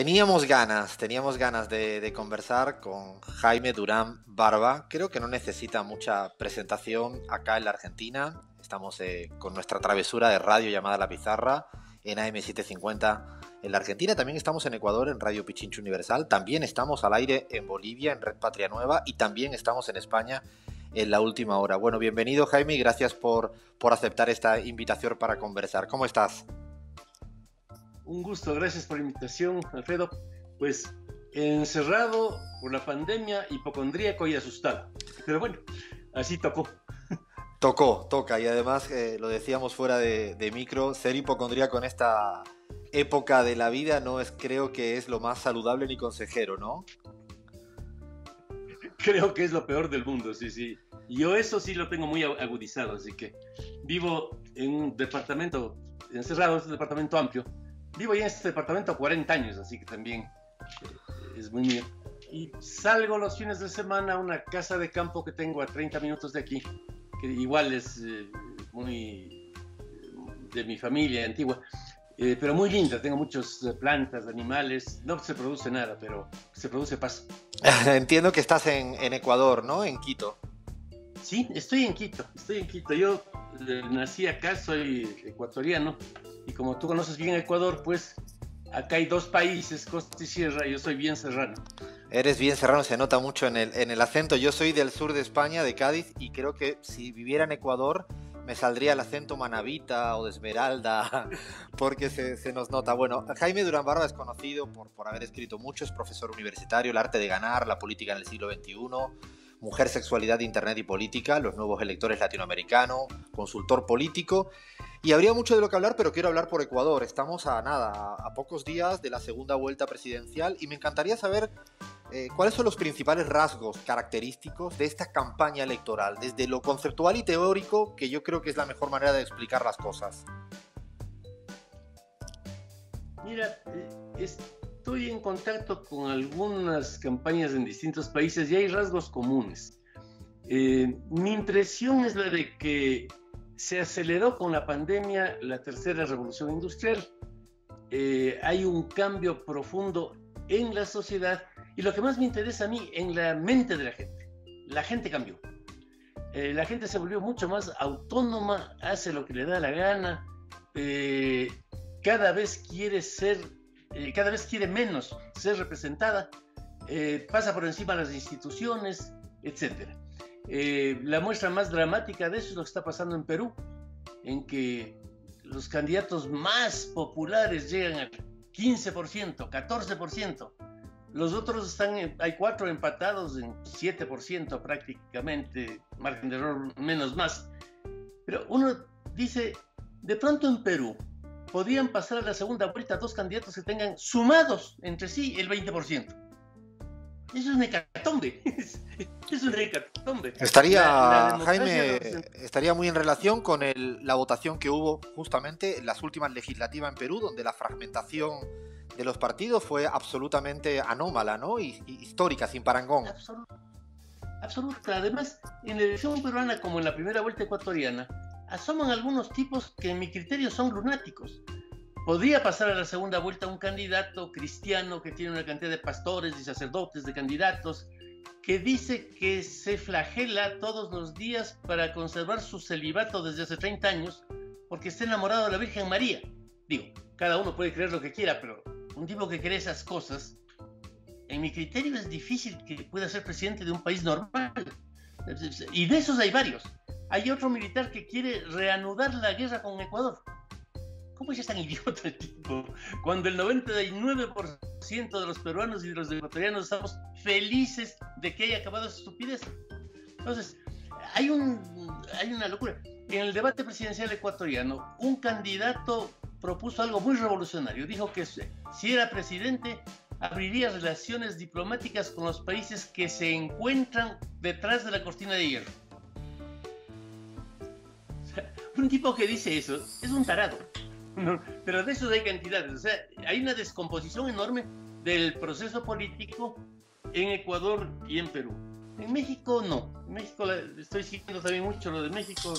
Teníamos ganas de conversar con Jaime Durán Barba. Creo que no necesita mucha presentación acá en la Argentina. Estamos con nuestra travesura de radio llamada La Pizarra en AM750 en la Argentina. También estamos en Ecuador en Radio Pichincha Universal. También estamos al aire en Bolivia en Red Patria Nueva y también estamos en España en La Última Hora. Bueno, bienvenido Jaime y gracias por aceptar esta invitación para conversar. ¿Cómo estás? Un gusto, gracias por la invitación, Alfredo. Pues encerrado por la pandemia, hipocondríaco y asustado. Pero bueno, así tocó. Toca, y además lo decíamos fuera de micro, ser hipocondríaco en esta época de la vida creo que es lo más saludable ni consejero, ¿no? Creo que es lo peor del mundo, sí. Yo eso sí lo tengo muy agudizado, así que vivo en un departamento encerrado, es un departamento amplio. Vivo ya en este departamento 40 años, así que también es muy mío. Y salgo los fines de semana a una casa de campo que tengo a 30 minutos de aquí, que igual es muy de mi familia antigua, pero muy linda. Tengo muchas plantas, animales. No se produce nada, pero se produce paz. Entiendo que estás en Ecuador, ¿no? En Quito. Sí, estoy en Quito. Yo nací acá, soy ecuatoriano. Y como tú conoces bien Ecuador, pues acá hay dos países, costa y sierra, y yo soy bien serrano. Eres bien serrano, se nota mucho en el acento. Yo soy del sur de España, de Cádiz, y creo que si viviera en Ecuador me saldría el acento manabita o de Esmeralda, porque se nos nota. Bueno, Jaime Durán Barba es conocido por haber escrito mucho, es profesor universitario, El arte de ganar, la política en el siglo XXI, Mujer, sexualidad, internet y política, los nuevos electores latinoamericanos, consultor político. Y habría mucho de lo que hablar, pero quiero hablar por Ecuador. Estamos a pocos días de la segunda vuelta presidencial y me encantaría saber cuáles son los principales rasgos característicos de esta campaña electoral, desde lo conceptual y teórico, que yo creo que es la mejor manera de explicar las cosas. Mira, estoy en contacto con algunas campañas en distintos países y hay rasgos comunes. Mi impresión es la de que se aceleró con la pandemia la tercera revolución industrial. Hay un cambio profundo en la sociedad y lo que más me interesa a mí, en la mente de la gente. La gente cambió. La gente se volvió mucho más autónoma, hace lo que le da la gana, cada vez quiere menos ser representada, pasa por encima de las instituciones, etc. La muestra más dramática de eso es lo que está pasando en Perú, en que los candidatos más populares llegan al 15%, 14%. Los otros hay 4 empatados en 7% prácticamente, margen de error menos más. Pero uno dice, de pronto en Perú podrían pasar a la segunda vuelta 2 candidatos que tengan sumados entre sí el 20%. Eso es una hecatombe. Es una hecatombe. Jaime, estaría muy en relación con la votación que hubo justamente en las últimas legislativas en Perú, donde la fragmentación de los partidos fue absolutamente anómala, ¿no? Y histórica, sin parangón. Absoluta. Además, en la elección peruana, como en la primera vuelta ecuatoriana, asoman algunos tipos que en mi criterio son lunáticos. Podría pasar a la segunda vuelta un candidato cristiano que tiene una cantidad de pastores y sacerdotes, de candidatos, que dice que se flagela todos los días para conservar su celibato desde hace 30 años porque está enamorado de la Virgen María. Digo, cada uno puede creer lo que quiera, pero un tipo que cree esas cosas, en mi criterio es difícil que pueda ser presidente de un país normal. Y de esos hay varios. Hay otro militar que quiere reanudar la guerra con Ecuador. ¿Cómo es tan idiota el tipo? Cuando el 99% de los peruanos y de los ecuatorianos estamos felices de que haya acabado esa estupidez. Entonces, hay una locura. En el debate presidencial ecuatoriano, un candidato propuso algo muy revolucionario. Dijo que si era presidente, abriría relaciones diplomáticas con los países que se encuentran detrás de la cortina de hierro. O sea, un tipo que dice eso es un tarado. No, pero de esos hay cantidades. O sea, hay una descomposición enorme del proceso político en Ecuador y en Perú. En México no. En México estoy siguiendo también mucho lo de México.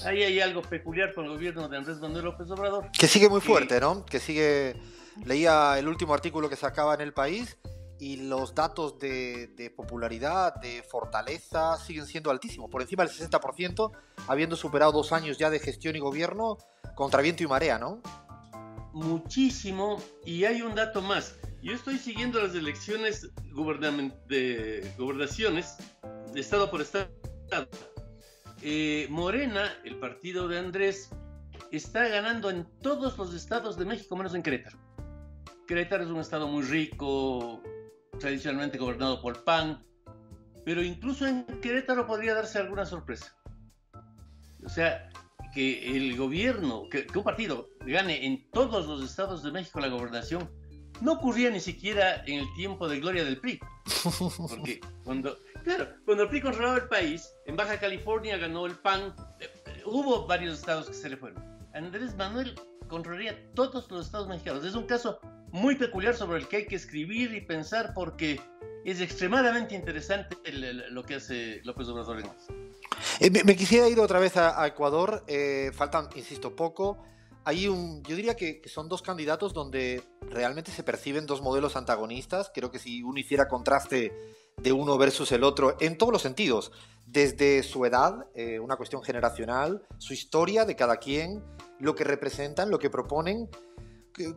Ahí hay algo peculiar con el gobierno de Andrés Manuel López Obrador. Que sigue muy fuerte, ¿no? Que sigue Leía el último artículo que sacaba en El País y los datos de popularidad, de fortaleza, siguen siendo altísimos, por encima del 60%, habiendo superado 2 años ya de gestión y gobierno contra viento y marea, ¿no? Muchísimo, y hay un dato más. Yo estoy siguiendo las elecciones de gobernaciones, de estado por estado. Morena, el partido de Andrés, está ganando en todos los estados de México, menos en Querétaro. Querétaro es un estado muy rico, tradicionalmente gobernado por PAN, pero incluso en Querétaro podría darse alguna sorpresa. O sea, que el gobierno, que un partido gane en todos los estados de México la gobernación, no ocurría ni siquiera en el tiempo de gloria del PRI. Porque cuando el PRI controlaba el país, en Baja California ganó el PAN, hubo varios estados que se le fueron. Andrés Manuel controlaría todos los estados mexicanos. Es un caso muy peculiar sobre el que hay que escribir y pensar, porque es extremadamente interesante lo que hace López Obrador en eso. Me quisiera ir otra vez a Ecuador. Faltan, insisto, poco. Yo diría que son 2 candidatos donde realmente se perciben 2 modelos antagonistas. Creo que si uno hiciera contraste de uno versus el otro, en todos los sentidos, desde su edad, una cuestión generacional, su historia de cada quien, lo que representan, lo que proponen.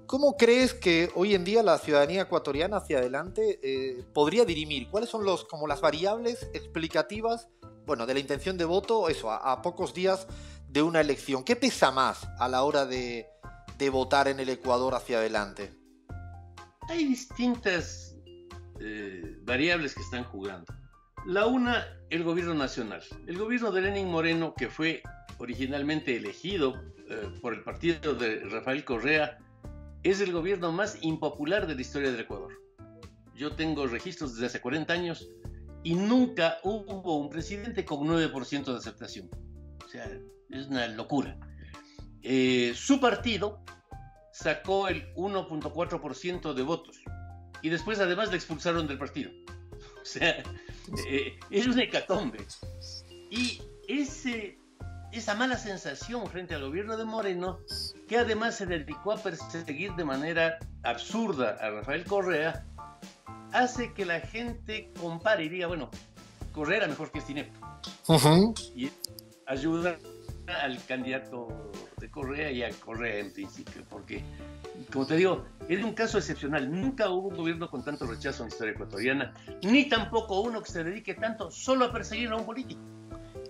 ¿Cómo crees que hoy en día la ciudadanía ecuatoriana hacia adelante podría dirimir? ¿Cuáles son como las variables explicativas, bueno, de la intención de voto, eso, a pocos días de una elección? ¿Qué pesa más a la hora de votar en el Ecuador hacia adelante? Hay distintas variables que están jugando. La una, el gobierno nacional. El gobierno de Lenín Moreno, que fue originalmente elegido por el partido de Rafael Correa, es el gobierno más impopular de la historia del Ecuador. Yo tengo registros desde hace 40 años y nunca hubo un presidente con 9% de aceptación. O sea, es una locura. Su partido sacó el 1.4% de votos y después además le expulsaron del partido. O sea, es una hecatombe. Y esa mala sensación frente al gobierno de Moreno, que además se dedicó a perseguir de manera absurda a Rafael Correa, hace que la gente compare y diga, bueno, Correa era mejor que este inepto. Y ayuda al candidato de Correa y a Correa en principio, porque, como te digo, es un caso excepcional. Nunca hubo un gobierno con tanto rechazo en la historia ecuatoriana, ni tampoco uno que se dedique tanto solo a perseguir a un político.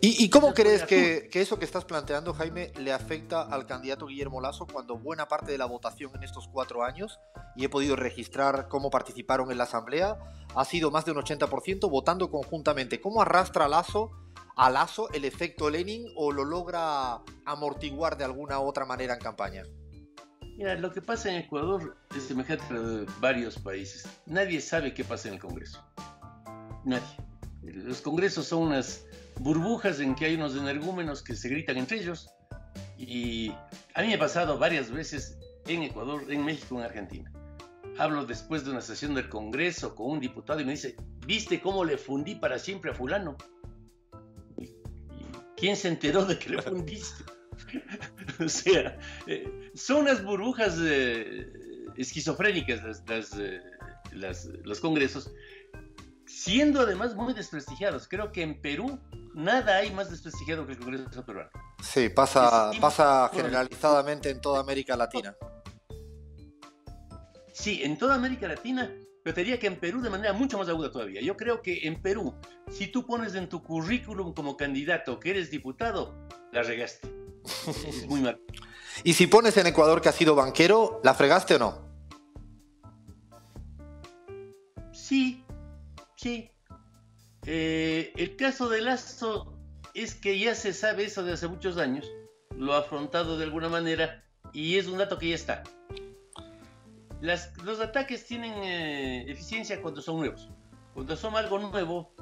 ¿Y cómo crees que eso que estás planteando, Jaime, le afecta al candidato Guillermo Lasso cuando buena parte de la votación en estos 4 años, y he podido registrar cómo participaron en la asamblea, ha sido más de un 80% votando conjuntamente? ¿Cómo arrastra a Lasso el efecto Lenin, o lo logra amortiguar de alguna u otra manera en campaña? Mira, lo que pasa en Ecuador es semejante a lo de varios países. Nadie sabe qué pasa en el Congreso. Nadie. Los congresos son unas burbujas en que hay unos energúmenos que se gritan entre ellos, y a mí me ha pasado varias veces en Ecuador, en México, en Argentina. Hablo después de una sesión del Congreso con un diputado y me dice, ¿viste cómo le fundí para siempre a fulano? ¿Y quién se enteró de que le fundiste? O sea, son unas burbujas esquizofrénicas los congresos, siendo además muy desprestigiados. Creo que en Perú nada hay más desprestigiado que el Congreso peruano. Sí, pasa generalizadamente en toda América Latina. Sí, en toda América Latina, pero te diría que en Perú de manera mucho más aguda todavía. Yo creo que en Perú, si tú pones en tu currículum como candidato que eres diputado, la regaste. Es muy mal. ¿Y si pones en Ecuador que has sido banquero, la fregaste o no? Sí. El caso de Lasso es que ya se sabe eso de hace muchos años, lo ha afrontado de alguna manera y es un dato que ya está. Los ataques tienen eficiencia cuando son nuevos, cuando son algo nuevo.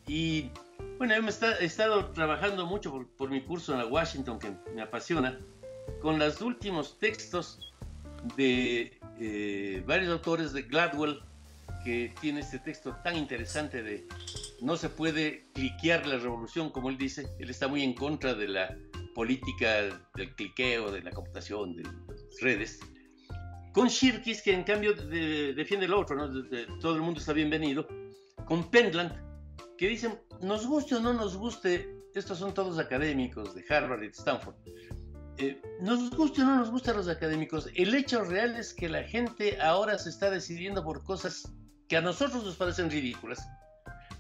Y bueno, yo he estado trabajando mucho por mi curso en la Washington, que me apasiona, con los últimos textos de varios autores, de Gladwell, que tiene este texto tan interesante de no se puede cliquear la revolución, como él dice. Él está muy en contra de la política del cliqueo, de la computación, de las redes. con Shirkis, que en cambio defiende lo otro, ¿no? Todo el mundo está bienvenido, con Pentland, que dicen, nos guste o no nos guste, estos son todos académicos de Harvard y de Stanford, nos guste o no nos guste a los académicos, el hecho real es que la gente ahora se está decidiendo por cosas que a nosotros nos parecen ridículas,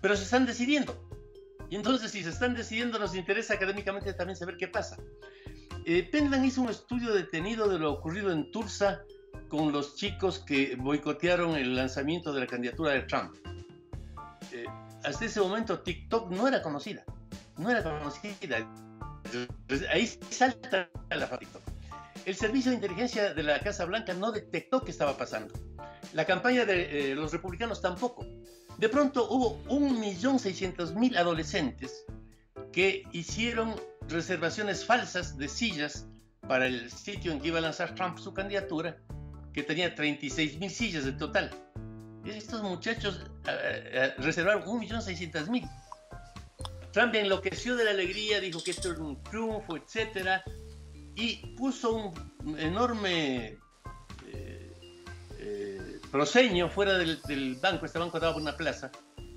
pero se están decidiendo. Y entonces, si se están decidiendo, nos interesa académicamente también saber qué pasa. Pentland hizo un estudio detenido de lo ocurrido en Tulsa con los chicos que boicotearon el lanzamiento de la candidatura de Trump. Hasta ese momento TikTok no era conocida. Ahí salta la TikTok. El servicio de inteligencia de la Casa Blanca no detectó qué estaba pasando. La campaña de los republicanos tampoco. De pronto hubo 1.600.000 adolescentes que hicieron reservaciones falsas de sillas para el sitio en que iba a lanzar Trump su candidatura, que tenía 36.000 sillas en total. Estos muchachos reservaron 1.600.000. Trump enloqueció de la alegría, dijo que esto era un triunfo, etc. Y puso un enorme proscenio fuera del banco. Este banco estaba por una plaza,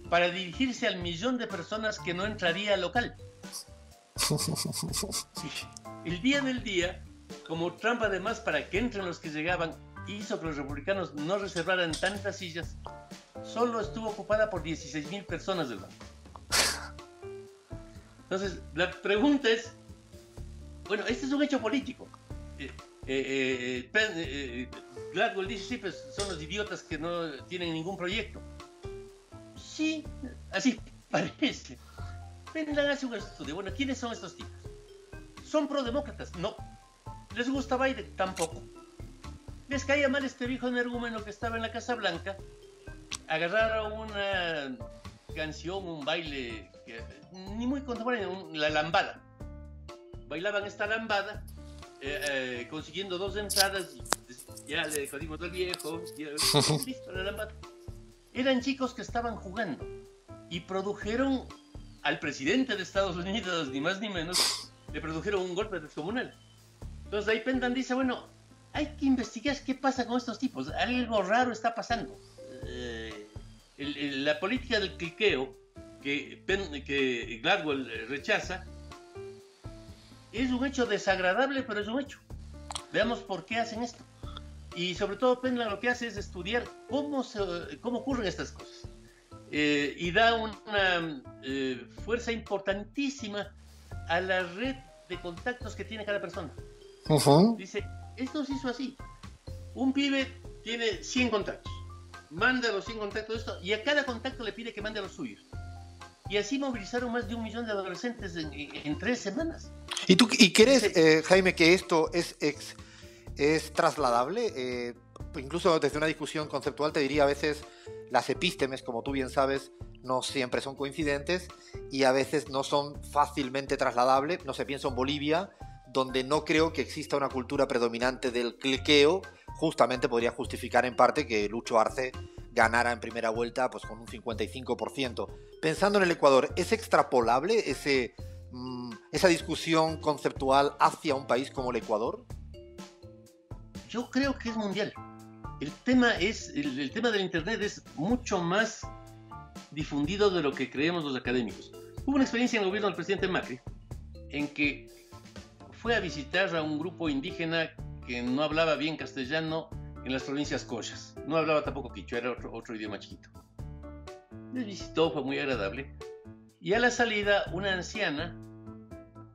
para dirigirse al 1.000.000 de personas que no entraría al local. El día del día, como Trump además, para que entren los que llegaban, hizo que los republicanos no reservaran tantas sillas, solo estuvo ocupada por 16.000 personas del banco. Entonces, la pregunta es, bueno, este es un hecho político. Gladwell dice, sí, pues son los idiotas que no tienen ningún proyecto. Sí, así parece. Pentland hace un estudio. Bueno, ¿quiénes son estos tipos? ¿Son prodemócratas? No. ¿Les gusta Biden? Tampoco. ¿Les caía mal este viejo energúmeno que estaba en la Casa Blanca? Agarraron una canción, un baile, ni muy contemporáneo, la lambada. Bailaban esta lambada, consiguiendo 2 entradas, y ya le jodimos al viejo, listo, la lambada. Eran chicos que estaban jugando y produjeron al presidente de Estados Unidos, ni más ni menos, le produjeron un golpe descomunal. Entonces ahí Pentland dice, bueno, hay que investigar qué pasa con estos tipos, algo raro está pasando. La política del cliqueo que Gladwell rechaza es un hecho desagradable, pero es un hecho. Veamos por qué hacen esto. Y sobre todo Pentland lo que hace es estudiar cómo ocurren estas cosas. Y da una fuerza importantísima a la red de contactos que tiene cada persona. Dice, esto se hizo así. Un pibe tiene 100 contactos. Manda los 100 contactos de esto y a cada contacto le pide que mande los suyos. Y así movilizaron más de 1.000.000 de adolescentes en 3 semanas. ¿Y crees, Jaime, que esto es trasladable? Incluso desde una discusión conceptual te diría, a veces las epístemes, como tú bien sabes, no siempre son coincidentes y a veces no son fácilmente trasladables. No sé, pienso en Bolivia, donde no creo que exista una cultura predominante del cliqueo. Justamente podría justificar en parte que Lucho Arce ganara en primera vuelta pues con un 55%. Pensando en el Ecuador, ¿es extrapolable esa discusión conceptual hacia un país como el Ecuador? Yo creo que es mundial. El tema del Internet es mucho más difundido de lo que creemos los académicos. Hubo una experiencia en el gobierno del presidente Macri en que fue a visitar a un grupo indígena que no hablaba bien castellano en las provincias Collas. No hablaba tampoco quichua, era otro idioma chiquito. Les visitó, fue muy agradable. Y a la salida, una anciana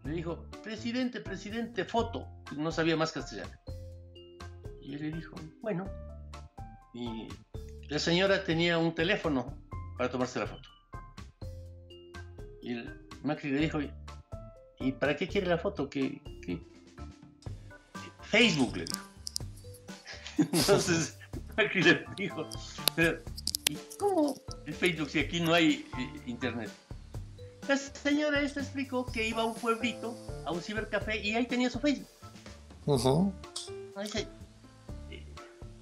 le dijo, presidente, foto. No sabía más castellano. Y él le dijo, bueno. Y la señora tenía un teléfono para tomarse la foto. Y el Macri le dijo, ¿y para qué quiere la foto? ¿Qué? Facebook, le dijo. Entonces Macri le dijo, pero ¿y cómo el Facebook si aquí no hay internet? La señora esta explicó que iba a un pueblito, a un cibercafé, y ahí tenía su Facebook. Dice,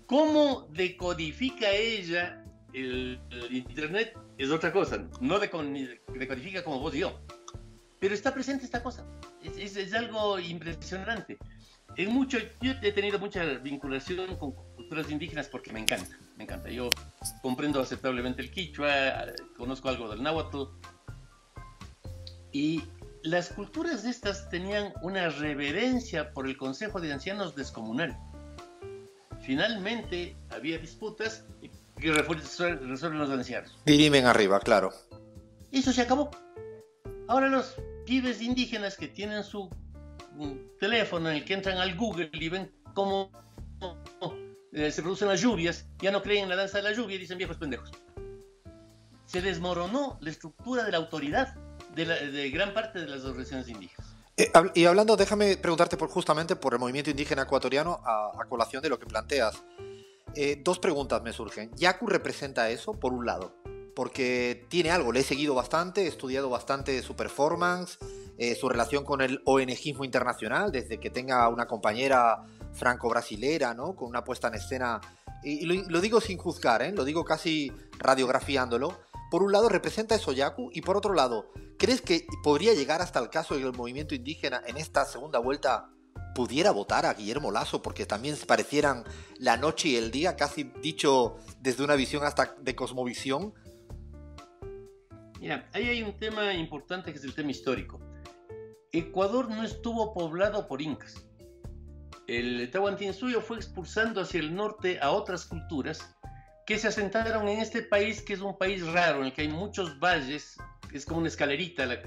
¿cómo decodifica ella el internet? Es otra cosa, no decodifica como vos y yo, pero está presente esta cosa. Es algo impresionante. Yo he tenido mucha vinculación con culturas indígenas porque me encanta, me encanta. Yo comprendo aceptablemente el quichua, conozco algo del náhuatl, y las culturas estas tenían una reverencia por el Consejo de Ancianos descomunal. Finalmente había disputas que resuelven los ancianos. Dirimen arriba, claro. Eso se acabó. Ahora los pibes indígenas que tienen su teléfono en el que entran al Google y ven cómo se producen las lluvias, ya no creen en la danza de la lluvia y dicen viejos pendejos. Se desmoronó la estructura de la autoridad de gran parte de las organizaciones indígenas. Y hablando, déjame preguntarte justamente por el movimiento indígena ecuatoriano a colación de lo que planteas. Dos preguntas me surgen. Yaku representa eso, por un lado, porque tiene algo, le he seguido bastante, he estudiado bastante su performance, su relación con el ONGismo internacional, desde que tenga una compañera franco-brasilera, ¿no? Con una puesta en escena, y lo digo sin juzgar, lo digo casi radiografiándolo. Por un lado representa eso Yaku, y por otro lado, ¿crees que podría llegar hasta el caso de que el movimiento indígena en esta segunda vuelta pudiera votar a Guillermo Lasso porque también se parecieran la noche y el día, casi dicho desde una visión hasta de cosmovisión? Mira, ahí hay un tema importante que es el tema histórico. Ecuador no estuvo poblado por incas. El Tahuantinsuyo fue expulsando hacia el norte a otras culturas que se asentaron en este país, que es un país raro, en el que hay muchos valles, es como una escalerita, la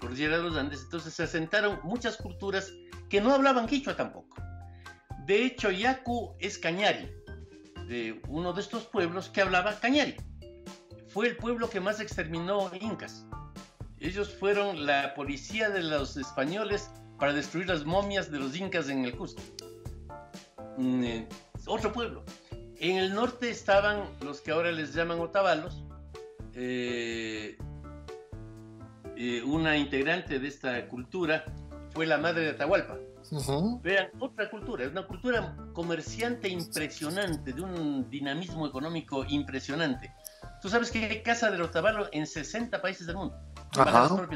cordillera de los Andes. Entonces se asentaron muchas culturas que no hablaban quichua tampoco. De hecho, Yaku es cañari, de uno de estos pueblos que hablaba cañari. Fue el pueblo que más exterminó incas. Ellos fueron la policía de los españoles para destruir las momias de los incas en el Cusco. Otro pueblo. En el norte estaban los que ahora les llaman otavalos. Una integrante de esta cultura fue la madre de Atahualpa. Vean, otra cultura, es una cultura comerciante impresionante, de un dinamismo económico impresionante. Tú sabes que hay casa del otavalo en 60 países del mundo. Ajá.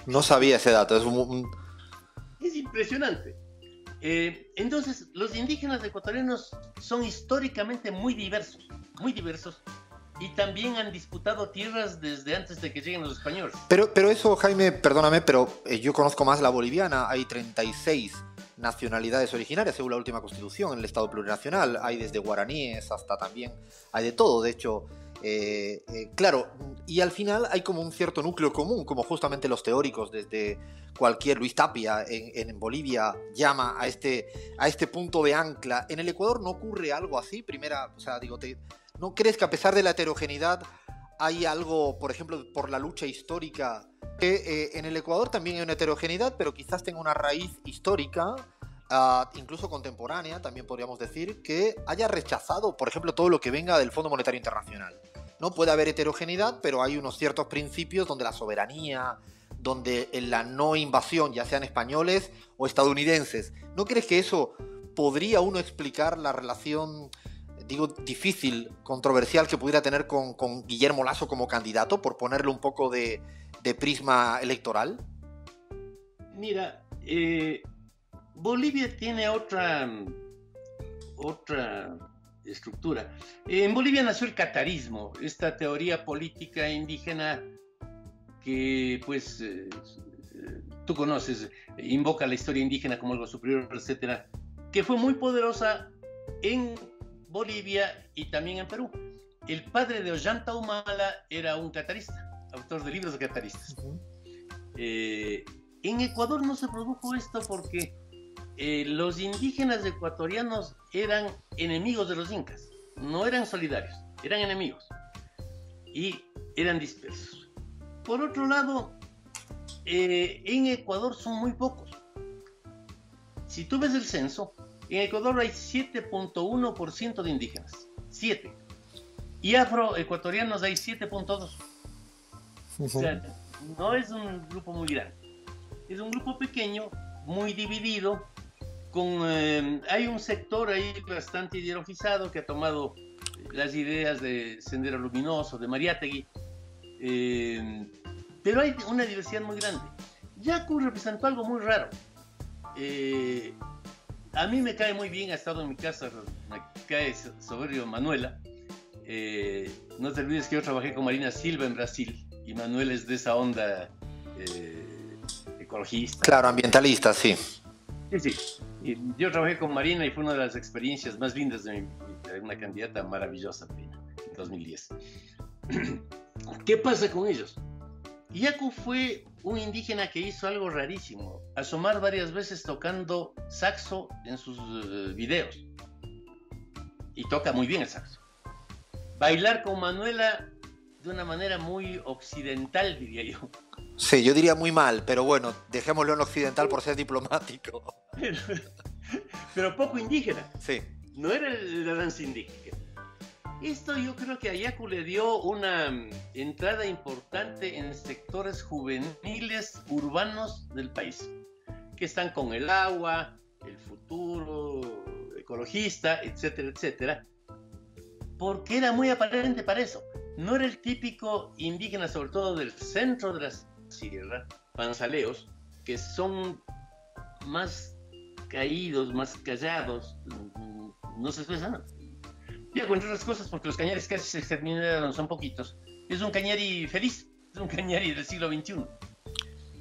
No sabía ese dato, es impresionante. Entonces, los indígenas ecuatorianos son históricamente muy diversos, y también han disputado tierras desde antes de que lleguen los españoles. Pero eso, Jaime, perdóname, pero yo conozco más la boliviana. Hay 36 nacionalidades originarias según la última constitución en el Estado plurinacional. Hay desde guaraníes hasta también, hay de todo, de hecho. Claro, y al final hay como un cierto núcleo común, como justamente los teóricos, desde cualquier Luis Tapia en Bolivia llama a este punto de ancla. En el Ecuador no ocurre algo así. ¿No crees que a pesar de la heterogeneidad hay algo, por ejemplo, por la lucha histórica, que en el Ecuador también hay una heterogeneidad, pero quizás tenga una raíz histórica, incluso contemporánea, también podríamos decir, que haya rechazado, por ejemplo, todo lo que venga del Fondo Monetario Internacional? No puede haber heterogeneidad, pero hay unos ciertos principios donde la soberanía, donde la no invasión, ya sean españoles o estadounidenses. ¿No crees que eso podría uno explicar la relación, digo, difícil, controversial que pudiera tener con Guillermo Lasso como candidato, por ponerle un poco de prisma electoral? Mira, Bolivia tiene otra estructura. En Bolivia nació el catarismo, esta teoría política indígena que, pues, tú conoces, invoca la historia indígena como algo superior, etcétera, que fue muy poderosa en Bolivia y también en Perú. El padre de Ollanta Humala era un catarista, autor de libros de cataristas. En Ecuador no se produjo esto porque los indígenas ecuatorianos eran enemigos de los incas, no eran solidarios, eran enemigos y eran dispersos. Por otro lado, en Ecuador son muy pocos. Si tú ves el censo, en Ecuador hay 7.1% de indígenas, 7, y afroecuatorianos hay 7.2. O sea, no es un grupo muy grande, es un grupo pequeño, muy dividido. Hay un sector ahí bastante ideologizado que ha tomado las ideas de Sendero Luminoso, de Mariátegui, pero hay una diversidad muy grande. Yaku representó algo muy raro, Eh, a mí me cae muy bien, ha estado en mi casa, me cae soberbio Manuela. No te olvides que yo trabajé con Marina Silva en Brasil y Manuel es de esa onda ecologista. Claro, ambientalista, sí. Sí, sí. Y yo trabajé con Marina y fue una de las experiencias más lindas de una candidata maravillosa, Marina, en 2010. ¿Qué pasa con ellos? Yaku fue un indígena que hizo algo rarísimo, asomar varias veces tocando saxo en sus videos. Y toca muy bien el saxo. Bailar con Manuela de una manera muy occidental, diría yo. Sí, yo diría muy mal, pero bueno, dejémoslo en occidental por ser diplomático. Pero poco indígena. Sí. No era la danza indígena. Esto yo creo que a Yaku le dio una entrada importante en sectores juveniles urbanos del país, que están con el agua, el futuro ecologista, etcétera, etcétera, porque era muy aparente para eso. No era el típico indígena, sobre todo del centro de la sierra, panzaleos, que son más caídos, más callados, no se expresan. Ya, entre otras cosas, porque los cañaris casi se exterminaron, son poquitos. Es un cañari feliz, es un cañari del siglo XXI.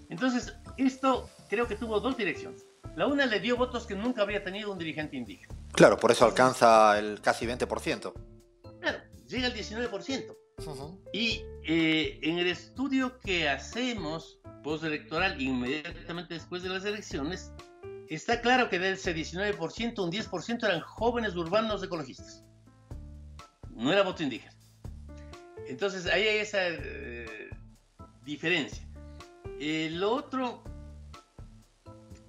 Entonces, esto creo que tuvo dos direcciones. La una le dio votos que nunca habría tenido un dirigente indígena. Claro, por eso alcanza el casi 20%. Claro, llega al 19%. Y en el estudio que hacemos postelectoral, inmediatamente después de las elecciones, está claro que de ese 19%, un 10% eran jóvenes urbanos ecologistas. No era voto indígena. Entonces ahí hay esa diferencia. Lo otro,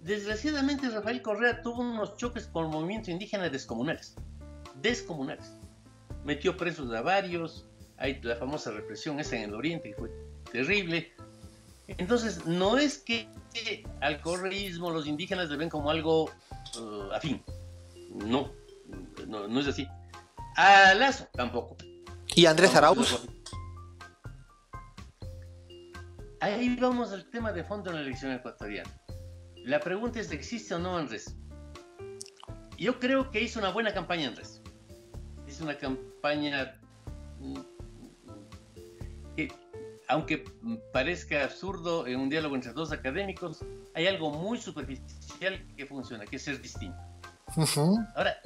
desgraciadamente Rafael Correa tuvo unos choques con el movimiento indígena descomunales. Metió presos a varios, hay la famosa represión esa en el oriente que fue terrible. Entonces no es que al correísmo los indígenas le ven como algo afín. No es así. A Lazo tampoco. ¿Y Andrés Arauz? Ahí vamos al tema de fondo en la elección ecuatoriana. La pregunta es: ¿existe o no Andrés? Yo creo que hizo una buena campaña Andrés. Hizo una campaña que, aunque parezca absurdo en un diálogo entre dos académicos, hay algo muy superficial que funciona, que es ser distinto. Ahora,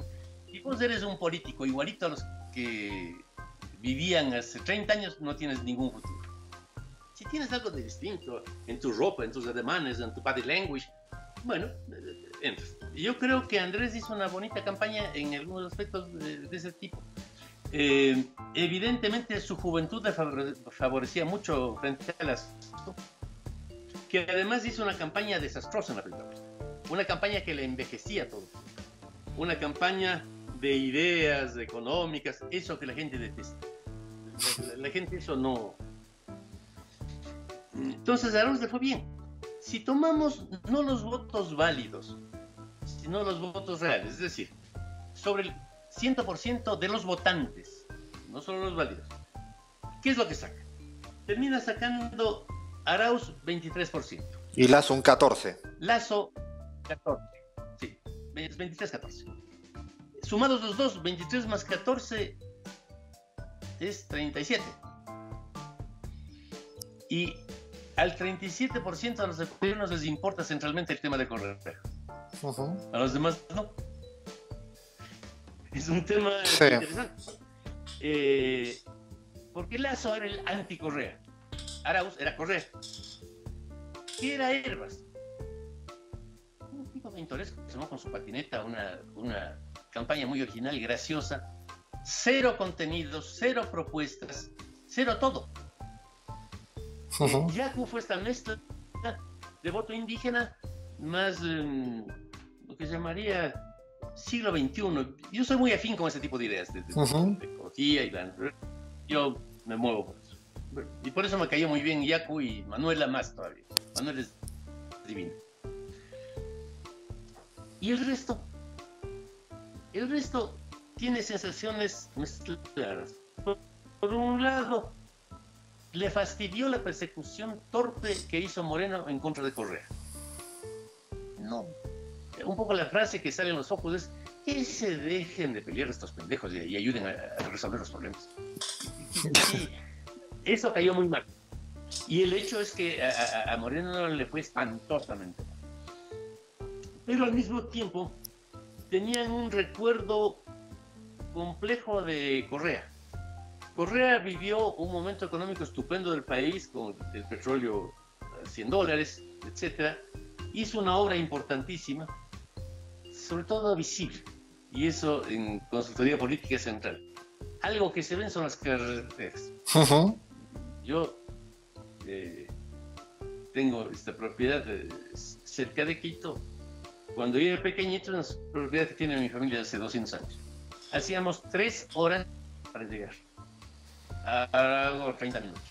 si vos eres un político igualito a los que vivían hace 30 años, no tienes ningún futuro. Si tienes algo de distinto en tu ropa, en tus ademanes, en tu body language, bueno, entras. Yo creo que Andrés hizo una bonita campaña en algunos aspectos de ese tipo. Evidentemente su juventud le favorecía mucho frente a las... que además hizo una campaña desastrosa en la primera vuelta. Una campaña que le envejecía todo. Una campaña de ideas económicas, eso que la gente detesta. La gente eso no... Entonces a Arauz le fue bien. Si tomamos no los votos válidos, sino los votos reales, es decir, sobre el 100% de los votantes, no solo los válidos, ¿qué es lo que saca? Termina sacando Arauz 23%. Y Lazo un 14%. Lazo 14%. Sí, 23-14%. Sumados los dos, 23 más 14 es 37. Y al 37% de los ecuatorianos les importa centralmente el tema de Correa. A los demás no. Es un tema interesante. Porque Lazo era el anti-Correa. Arauz era Correa. ¿Qué era Hervas? Un tipo pintoresco que se con su patineta, una campaña muy original y graciosa. Cero contenidos, cero propuestas, cero todo. Yaku fue esta mezcla de voto indígena más lo que se llamaría siglo XXI. Yo soy muy afín con ese tipo de ideas de ecología y yo me muevo por eso. Y por eso me cayó muy bien Yaku y Manuela más todavía. Manuela es divina. Y el resto tiene sensaciones mezcladas. Por un lado, le fastidió la persecución torpe que hizo Moreno en contra de Correa. un poco la frase que sale en los ojos es que se dejen de pelear estos pendejos y ayuden a resolver los problemas. Y eso cayó muy mal. Y el hecho es que a Moreno le fue espantosamente mal. Pero al mismo tiempo tenían un recuerdo complejo de Correa. Correa vivió un momento económico estupendo del país con el petróleo a $100, etc. Hizo una obra importantísima, sobre todo visible, y eso en consultoría política central. Algo que se ven son las carreteras. Yo tengo esta propiedad cerca de Quito. Cuando yo era pequeñito, una propiedad que tiene mi familia hace 200 años. Hacíamos 3 horas para llegar. A 30 minutos.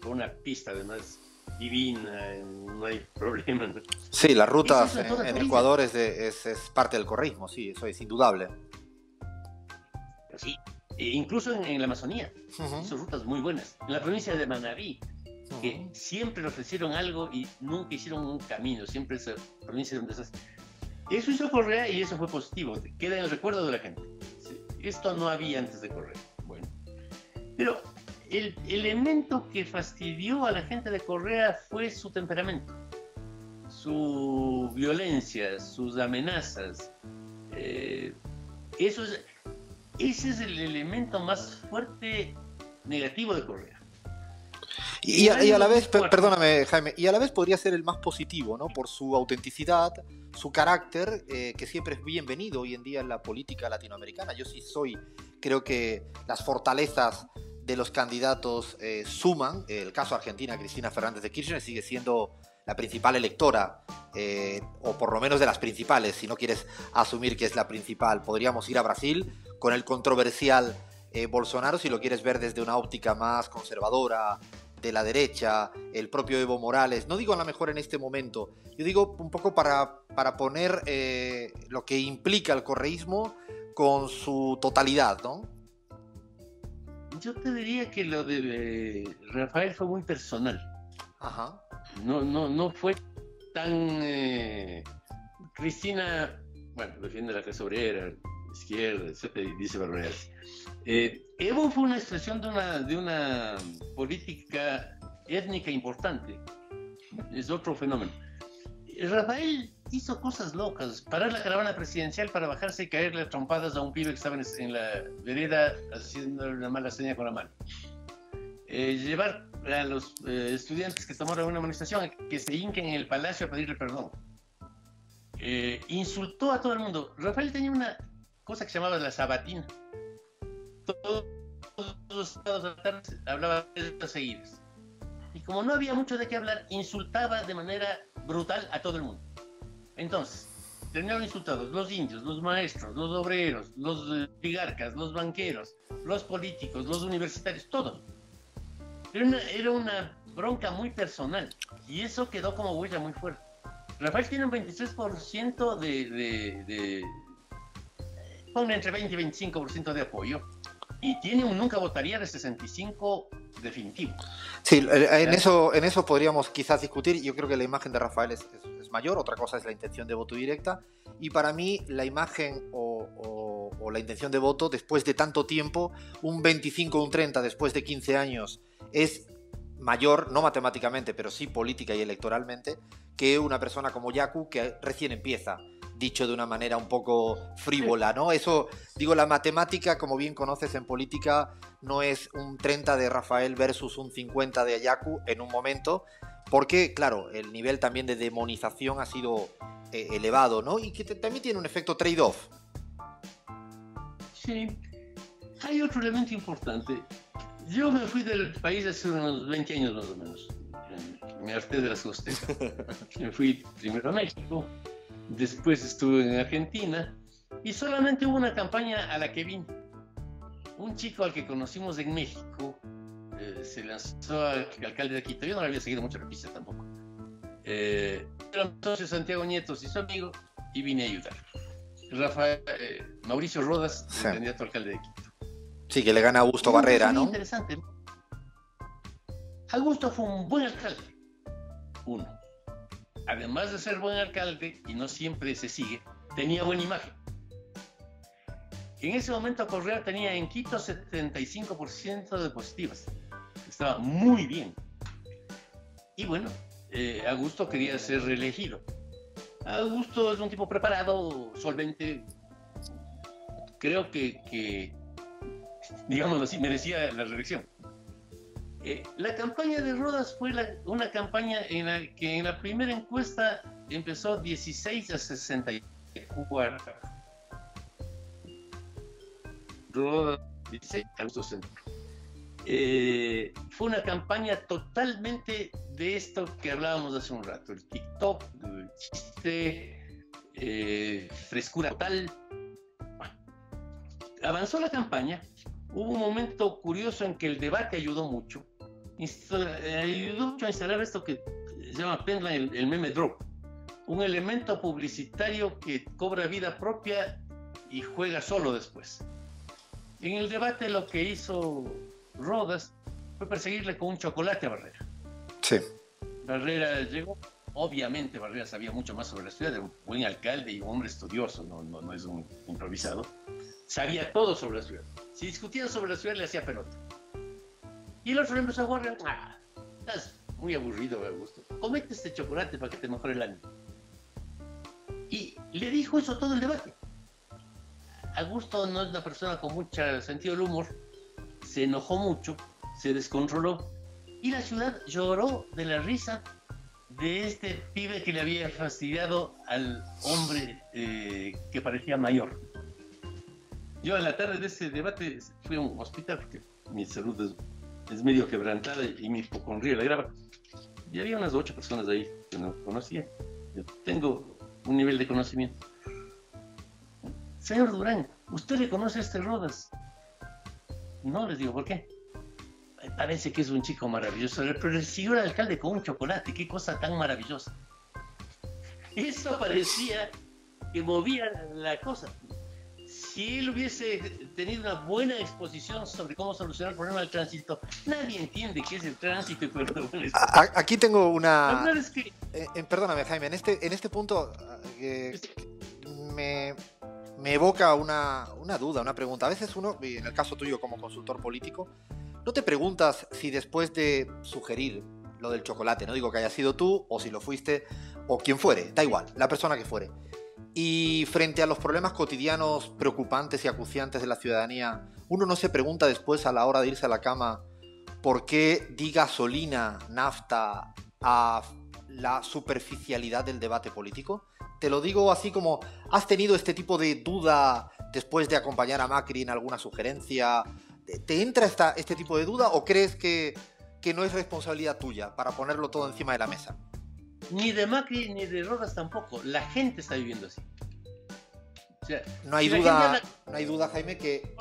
Con una pista además divina, no hay problema, ¿no? Sí, las rutas en Ecuador es parte del correísmo, sí, eso es indudable. Sí, incluso en la Amazonía, hizo rutas muy buenas. En la provincia de Manabí, que siempre le ofrecieron algo y nunca hicieron un camino, siempre esa provincia donde estás. Eso hizo Correa y eso fue positivo, queda en el recuerdo de la gente. Esto no había antes de Correa. Bueno, pero el elemento que fastidió a la gente de Correa fue su temperamento, su violencia, sus amenazas. Ese es el elemento más fuerte negativo de Correa. Y a la vez, perdóname Jaime, y a la vez podría ser el más positivo, ¿no? Por su autenticidad, su carácter, que siempre es bienvenido hoy en día en la política latinoamericana. Yo sí creo que las fortalezas de los candidatos suman. El caso Argentina, Cristina Fernández de Kirchner sigue siendo la principal electora, o por lo menos de las principales, si no quieres asumir que es la principal. Podríamos ir a Brasil con el controversial Bolsonaro, si lo quieres ver desde una óptica más conservadora, de la derecha, el propio Evo Morales. No digo a lo mejor en este momento, yo digo un poco para poner lo que implica el correísmo con su totalidad, ¿no? Yo te diría que lo de Rafael fue muy personal. Ajá. No fue tan... Cristina, bueno, defiende la clase obrera, izquierda, etc., dice barbaridades. Evo fue una expresión de una política étnica importante. Es otro fenómeno. Rafael hizo cosas locas, parar la caravana presidencial para bajarse y caerle a trompadas a un pibe que estaba en la vereda haciendo una mala seña con la mano. Llevar a los estudiantes que tomaron una manifestación a que se hinquen en el palacio a pedirle perdón. Insultó a todo el mundo. Rafael tenía una cosa que se llamaba la sabatina. Todos los sábados de la tarde hablaba de las seguidas. Y como no había mucho de qué hablar, insultaba de manera brutal a todo el mundo. Entonces, terminaron insultados los indios, los maestros, los obreros, los oligarcas, los banqueros, los políticos, los universitarios, todos. Era una bronca muy personal y eso quedó como huella muy fuerte. Rafael tiene un 23% ponle entre 20 y 25% de apoyo y tiene un nunca votaría de 65% definitivo. Sí, en eso podríamos quizás discutir. Yo creo que la imagen de Rafael es mayor, otra cosa es la intención de voto directa, y para mí la imagen o la intención de voto después de tanto tiempo, un 25 un 30 después de 15 años, es mayor, no matemáticamente, pero sí política y electoralmente, que una persona como Yaku que recién empieza, dicho de una manera un poco frívola, ¿no? Eso, digo, la matemática, como bien conoces en política, no es un 30 de Rafael versus un 50 de Yaku en un momento, porque, claro, el nivel también de demonización ha sido elevado, ¿no? Y que también tiene un efecto trade-off. Sí, hay otro elemento importante. Yo me fui del país hace unos 20 años más o menos. Me harté de las costas. Me fui primero a México, después estuve en Argentina y solamente hubo una campaña a la que vine. Un chico al que conocimos en México se lanzó al alcalde de Quito. Yo no le había seguido mucho la pista tampoco. Era mi socio Santiago Nietos y su amigo y vine a ayudar. Mauricio Rodas, sí, el candidato a alcalde de Quito. Sí, que le gana a Augusto Barrera, ¿no? Interesante. Augusto fue un buen alcalde. Uno. además de ser buen alcalde, y no siempre se sigue, tenía buena imagen. En ese momento Correa tenía en Quito 75% de positivas. Estaba muy bien. Y bueno, Augusto quería ser reelegido. Augusto es un tipo preparado, solvente. Creo que digámoslo así, merecía la reelección. La campaña de Rodas fue una campaña en la que en la primera encuesta empezó 16 a 64. Rodas 16, Augusto 60. Fue una campaña totalmente de esto que hablábamos hace un rato, el TikTok, el chiste, frescura total. Bueno, avanzó la campaña, hubo un momento curioso en que el debate ayudó mucho a instalar esto que se llama Penla, el meme drop, un elemento publicitario que cobra vida propia y juega solo después. En el debate lo que hizo Rodas fue perseguirle con un chocolate a Barrera. Sí. Barrera llegó, obviamente Barrera sabía mucho más sobre la ciudad, era un buen alcalde y un hombre estudioso, no es un improvisado. Sabía todo sobre la ciudad. Si discutían sobre la ciudad le hacía pelota. Y el otro le empezó a jugar, estás muy aburrido, Augusto. Comete este chocolate para que te mejore el ánimo. Y le dijo eso todo el debate. Augusto no es una persona con mucho sentido del humor, se enojó mucho, se descontroló y la ciudad lloró de la risa de este pibe que le había fastidiado al hombre que parecía mayor. Yo en la tarde de ese debate fui a un hospital porque mi salud es medio quebrantada y mi hipocondría la grava. Y había unas 8 personas ahí que no conocía. Yo tengo un nivel de conocimiento. Señor Durán, ¿usted le conoce a este Rodas? No, les digo, ¿por qué? Parece que es un chico maravilloso, pero recibió al alcalde con un chocolate, qué cosa tan maravillosa. Eso parecía que movía la cosa. Si él hubiese tenido una buena exposición sobre cómo solucionar el problema del tránsito, nadie entiende qué es el tránsito. Aquí tengo una... La verdad es que... perdóname, Jaime, en este punto me evoca una duda, una pregunta. A veces uno, en el caso tuyo como consultor político, no te preguntas si después de sugerir lo del chocolate, no digo que haya sido tú, o si lo fuiste, o quien fuere, da igual, la persona que fuere, y frente a los problemas cotidianos preocupantes y acuciantes de la ciudadanía, uno no se pregunta después a la hora de irse a la cama por qué di gasolina, nafta a la superficialidad del debate político. Te lo digo así como, ¿has tenido este tipo de duda después de acompañar a Macri en alguna sugerencia? ¿Te entra este tipo de duda o crees que no es responsabilidad tuya para ponerlo todo encima de la mesa? Ni de Macri ni de Rodas tampoco. La gente está viviendo así. O sea, no hay duda, Jaime, que...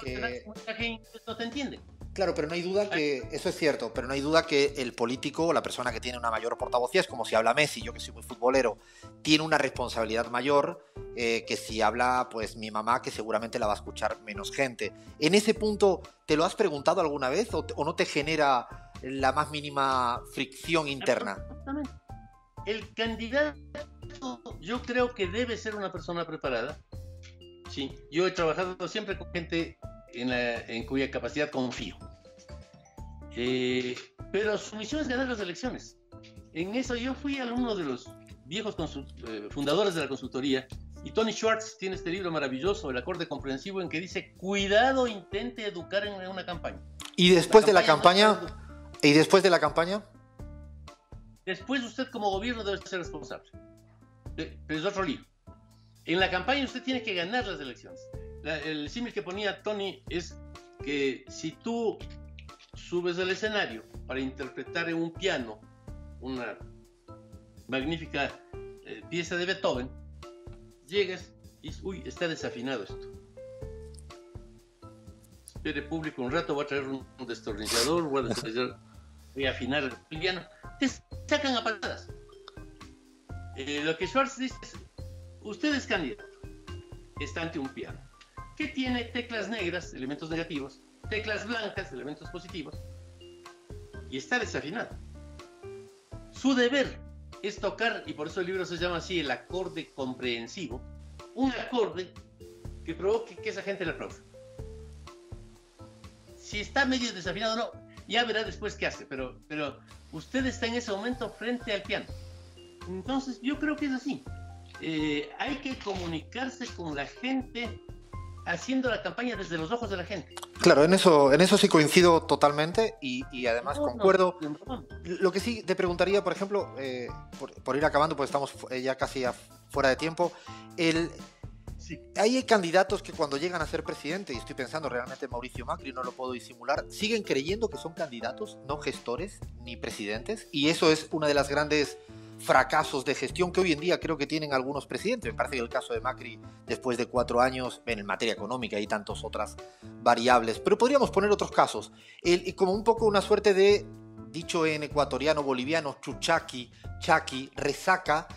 Mucha gente no te entiende. Claro, pero no hay duda que, eso es cierto, pero no hay duda que el político o la persona que tiene una mayor portavocía, es como si habla Messi, yo que soy muy futbolero, tiene una responsabilidad mayor que si habla pues mi mamá, que seguramente la va a escuchar menos gente. En ese punto, ¿te lo has preguntado alguna vez o no te genera la más mínima fricción interna? Absolutamente. El candidato, yo creo que debe ser una persona preparada. Sí, yo he trabajado siempre con gente en cuya capacidad confío. Pero su misión es ganar las elecciones. En eso yo fui alumno de los viejos fundadores de la consultoría, y Tony Schwartz tiene este libro maravilloso, El Acorde Comprensivo, en que dice, cuidado, intente educar en una campaña. ¿Y después de la campaña? ¿Y después de la campaña? Después usted como gobierno debe ser responsable. Pero es otro lío. En la campaña usted tiene que ganar las elecciones. El símil que ponía Tony es que si tú subes al escenario para interpretar en un piano una magnífica pieza de Beethoven, llegas y dices, uy, está desafinado esto. Espere público un rato, voy a traer un destornillador, voy a afinar el piano. Te sacan a patadas. Lo que Schwartz dice es, usted es candidato, está ante un piano que tiene teclas negras, elementos negativos, teclas blancas, elementos positivos, y está desafinado. Su deber es tocar, y por eso el libro se llama así, el acorde comprensivo, un acorde que provoque que esa gente le aplaude. Si está medio desafinado o no, ya verá después qué hace, pero usted está en ese momento frente al piano. Entonces yo creo que es así. Hay que comunicarse con la gente haciendo la campaña desde los ojos de la gente. Claro, en eso sí coincido totalmente y además concuerdo. Lo que sí te preguntaría, por ejemplo, por ir acabando, pues estamos ya casi fuera de tiempo, sí. Hay candidatos que cuando llegan a ser presidente, y estoy pensando realmente en Mauricio Macri, no lo puedo disimular, siguen creyendo que son candidatos, no gestores ni presidentes, y eso es una de las grandes fracasos de gestión que hoy en día creo que tienen algunos presidentes. Me parece que el caso de Macri, después de 4 años en materia económica y tantas otras variables, pero podríamos poner otros casos, como un poco una suerte de, dicho en ecuatoriano boliviano, chuchaqui, chaqui, resaca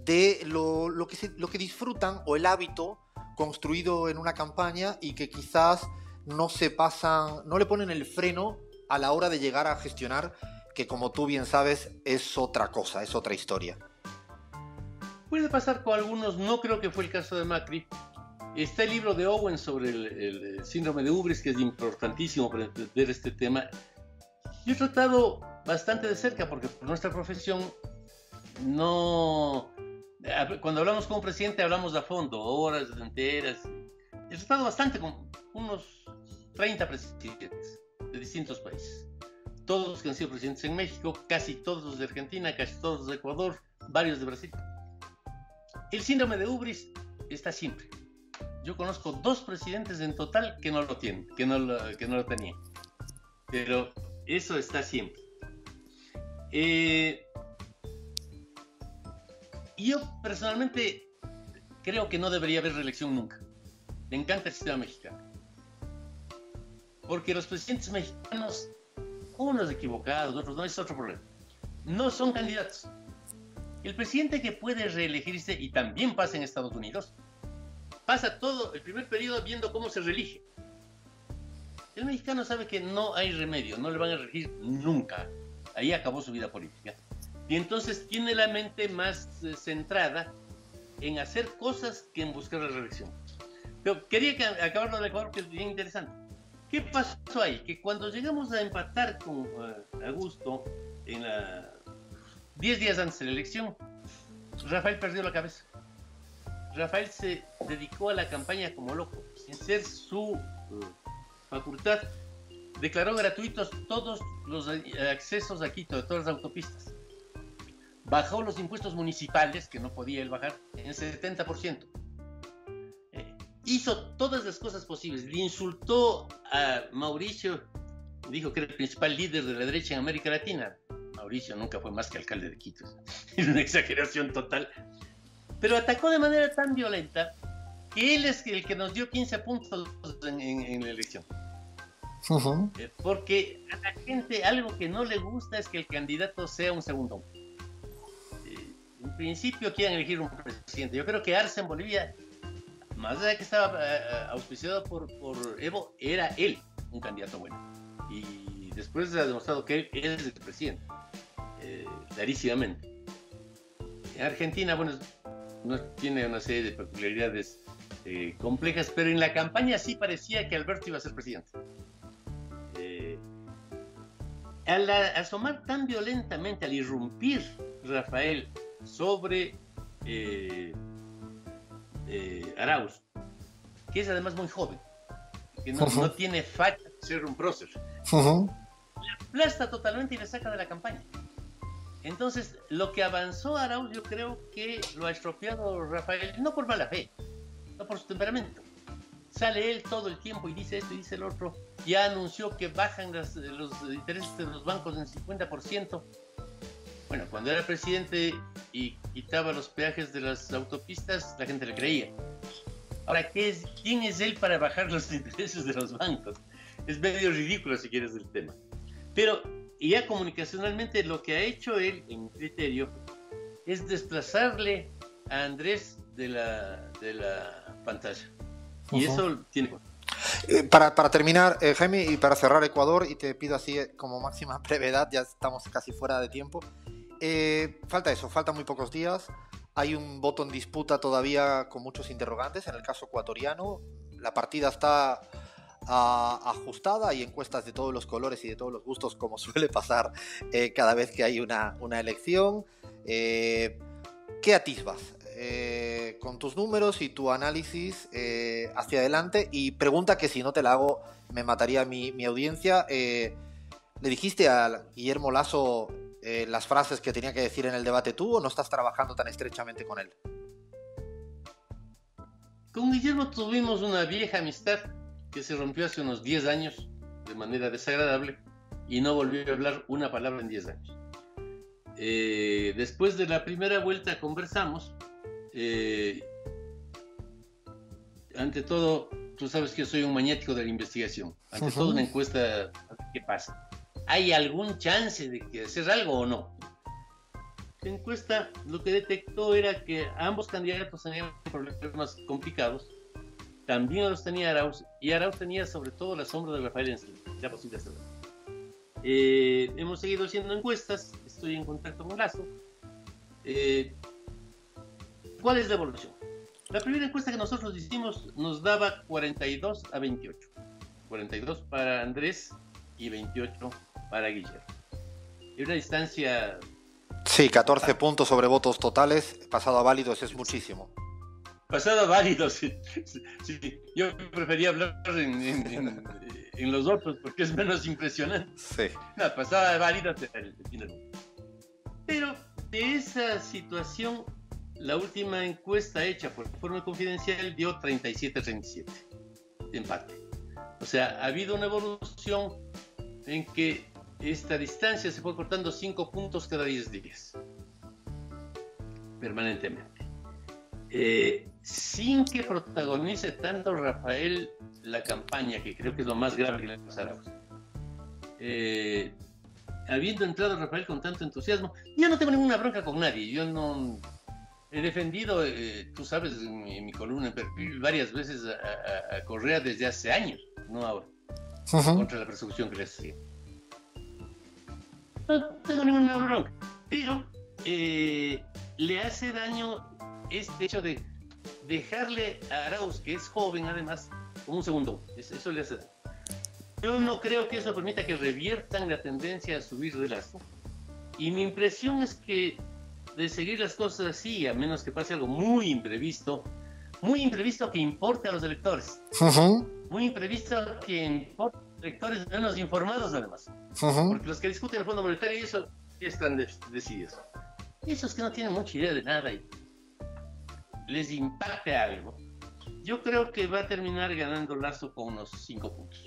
de lo que disfrutan, o el hábito construido en una campaña, y que quizás no le ponen el freno a la hora de llegar a gestionar, que como tú bien sabes es otra cosa, es otra historia. Puede pasar con algunos, no creo que fue el caso de Macri. Está el libro de Owen sobre el síndrome de Ubris, que es importantísimo para entender este tema. Yo he tratado bastante de cerca, porque por nuestra profesión cuando hablamos con un presidente hablamos a fondo, horas enteras. He tratado bastante con unos 30 presidentes de distintos países. Todos los que han sido presidentes en México, casi todos los de Argentina, casi todos los de Ecuador, varios de Brasil. El síndrome de Ubris está siempre. Yo conozco 2 presidentes en total que no lo tienen, que no lo tenían. Pero eso está siempre. Yo personalmente creo que no debería haber reelección nunca. Me encanta el sistema mexicano. Porque los presidentes mexicanos, unos equivocados, otros no, es otro problema, no son candidatos. El presidente que puede reelegirse, y también pasa en Estados Unidos, pasa todo el primer periodo viendo cómo se reelige. El mexicano sabe que no hay remedio, no le van a reelegir nunca. Ahí acabó su vida política. Y entonces tiene la mente más centrada en hacer cosas que en buscar la reelección. Pero quería acabarlo de Ecuador, que es bien interesante. ¿Qué pasó ahí? Que cuando llegamos a empatar con Augusto, 10 días antes de la elección, Rafael perdió la cabeza. Rafael se dedicó a la campaña como loco, sin ser su facultad. Declaró gratuitos todos los accesos a Quito, de todas las autopistas. Bajó los impuestos municipales, que no podía él bajar, en 70%. Hizo todas las cosas posibles. Le insultó a Mauricio, dijo que era el principal líder de la derecha en América Latina. Mauricio nunca fue más que alcalde de Quito. Es una exageración total. Pero atacó de manera tan violenta que él es el que nos dio 15 puntos en la elección. Uh-huh. Porque a la gente algo que no le gusta es que el candidato sea un segundo. En principio quieren elegir un presidente. Yo creo que Arce en Bolivia, más allá de que estaba auspiciado por Evo, era él un candidato bueno. Y después ha demostrado que él es el presidente, clarísimamente. En Argentina, bueno, no tiene una serie de peculiaridades complejas, pero en la campaña sí parecía que Alberto iba a ser presidente. Al asomar tan violentamente, al irrumpir Rafael sobre Arauz, que es además muy joven, que no tiene facha de ser un prócer, le aplasta totalmente y le saca de la campaña. Entonces, lo que avanzó Arauz, yo creo que lo ha estropeado Rafael, no por mala fe, no por su temperamento. Sale él todo el tiempo y dice esto y dice el otro. Ya anunció que bajan los intereses de los bancos en 50%. Bueno, cuando era presidente y quitaba los peajes de las autopistas, la gente le creía. Ahora, ¿quién es él para bajar los intereses de los bancos? Es medio ridículo, si quieres, el tema. Pero ya comunicacionalmente lo que ha hecho él, en mi criterio, es desplazarle a Andrés de la pantalla. Y eso tiene... Para terminar, Jaime, y para cerrar Ecuador, y te pido así como máxima brevedad, ya estamos casi fuera de tiempo, falta eso, faltan muy pocos días. Hay un voto en disputa todavía con muchos interrogantes. En el caso ecuatoriano, la partida está ajustada, hay encuestas de todos los colores y de todos los gustos, como suele pasar cada vez que hay una elección. ¿Qué atisbas con tus números y tu análisis hacia adelante? Y pregunta que si no te la hago me mataría mi audiencia. ¿Le dijiste a Guillermo Lasso las frases que tenía que decir en el debate tú, o no estás trabajando tan estrechamente con él? Con Guillermo tuvimos una vieja amistad que se rompió hace unos 10 años de manera desagradable y no volvió a hablar una palabra en 10 años. Después de la primera vuelta conversamos. Ante todo, tú sabes que yo soy un maniático de la investigación. Ante todo, una encuesta, ¿qué pasa? ¿Hay algún chance de que hacer algo o no? La encuesta lo que detectó era que ambos candidatos tenían problemas complicados. También los tenía Arauz, y Arauz tenía sobre todo la sombra de Rafael Encina. Ya posible hacerlo. Hemos seguido haciendo encuestas, estoy en contacto con Lasso. ¿Cuál es la evolución? La primera encuesta que nosotros hicimos nos daba 42 a 28. 42 para Andrés y 28 para Guillermo. Es una distancia... Sí, 14 puntos sobre votos totales, pasado a válidos es muchísimo. Pasado a válidos, sí. Yo prefería hablar en los otros porque es menos impresionante. Sí. No, pasado a válidos es el fin del mundo. Pero de esa situación, la última encuesta hecha por Informe Confidencial dio 37-37 de empate. O sea, ha habido una evolución en que esta distancia se fue cortando 5 puntos cada 10 días, permanentemente. Sin que protagonice tanto Rafael la campaña, que creo que es lo más grave que le pasará. Habiendo entrado Rafael con tanto entusiasmo, yo no tengo ninguna bronca con nadie. Yo no he defendido, tú sabes, en mi columna en Perfil varias veces a Correa desde hace años, no ahora, contra la persecución que le hacía. No tengo ninguna bronca, pero le hace daño este hecho de dejarle a Arauz, que es joven además, un segundo. Eso le hace daño. Yo no creo que eso permita que reviertan la tendencia a subir de Lasso. Y mi impresión es que de seguir las cosas así, a menos que pase algo muy imprevisto que importe a los electores. Muy imprevisto que importe a los electores menos informados además. Porque los que discuten el Fondo Monetario y eso están decididos. Esos que no tienen mucha idea de nada y les impacte algo, yo creo que va a terminar ganando Lasso con unos 5 puntos.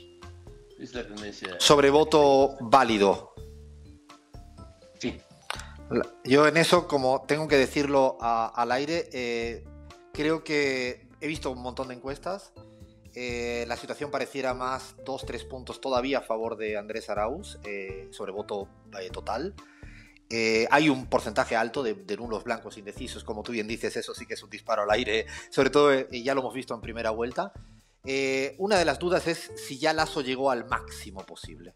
Es la tendencia. Sobre voto válido. Sí. Yo en eso, como tengo que decirlo al aire, creo que he visto un montón de encuestas. La situación pareciera más 2-3 puntos todavía a favor de Andrés Arauz sobre voto total. Hay un porcentaje alto de nulos blancos indecisos, como tú bien dices, eso sí que es un disparo al aire, sobre todo ya lo hemos visto en primera vuelta. Una de las dudas es si ya Lasso llegó al máximo posible,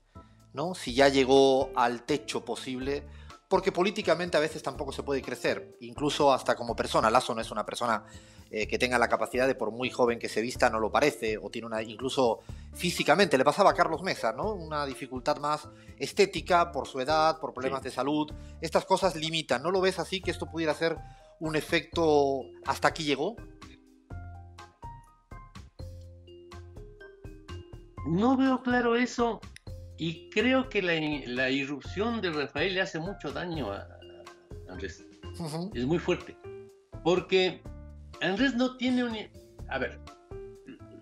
¿no? Si ya llegó al techo posible, porque políticamente a veces tampoco se puede crecer, incluso hasta como persona. Lasso no es una persona que tenga la capacidad de, por muy joven que se vista, no lo parece, o tiene una, incluso físicamente, le pasaba a Carlos Mesa, ¿no? Una dificultad más estética por su edad, por problemas de salud. Estas cosas limitan. ¿No lo ves así, que esto pudiera ser un efecto hasta aquí llegó? No veo claro eso, y creo que la irrupción de Rafael le hace mucho daño a Andrés. Es muy fuerte, porque Andrés no tiene a ver,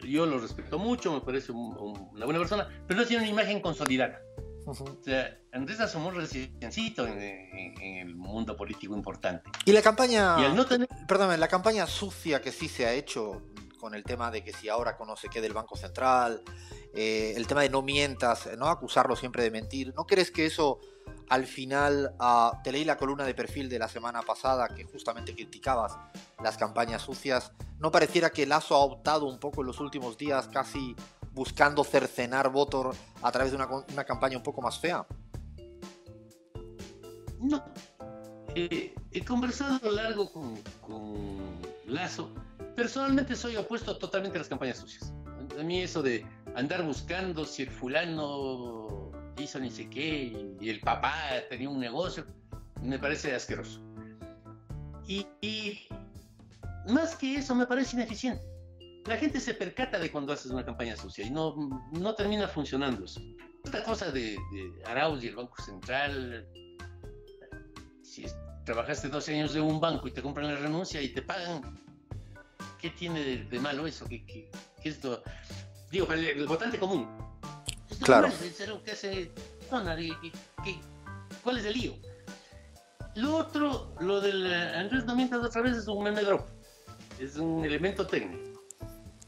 yo lo respeto mucho, me parece una buena persona, pero no tiene una imagen consolidada. O sea, Andrés asomó reciencito en el mundo político importante. Y la campaña, y al no tener... perdóname, la campaña sucia que sí se ha hecho con el tema de que si ahora conoce qué del Banco Central, el tema de no mientas, no acusarlo siempre de mentir, ¿no crees que eso al final, te leí la columna de Perfil de la semana pasada que justamente criticabas las campañas sucias, no pareciera que Lasso ha optado un poco en los últimos días casi buscando cercenar votos a través de una campaña un poco más fea? he conversado a lo largo con Lazo. Personalmente soy opuesto totalmente a las campañas sucias. A mí eso de andar buscando si el fulano hizo ni sé qué y el papá tenía un negocio, me parece asqueroso. Y más que eso, me parece ineficiente. La gente se percata de cuando haces una campaña sucia y no termina funcionando eso. Esta cosa de Arauz y el Banco Central, si trabajaste 12 años en un banco y te compran la renuncia y te pagan, ¿qué tiene de malo eso? ¿Qué es esto? Digo, para el votante común. Esto claro. Es algo que hace Donald. ¿Cuál es el lío? Lo otro, lo del Andrés no mientas otra vez, es un meme drop. Es un elemento técnico.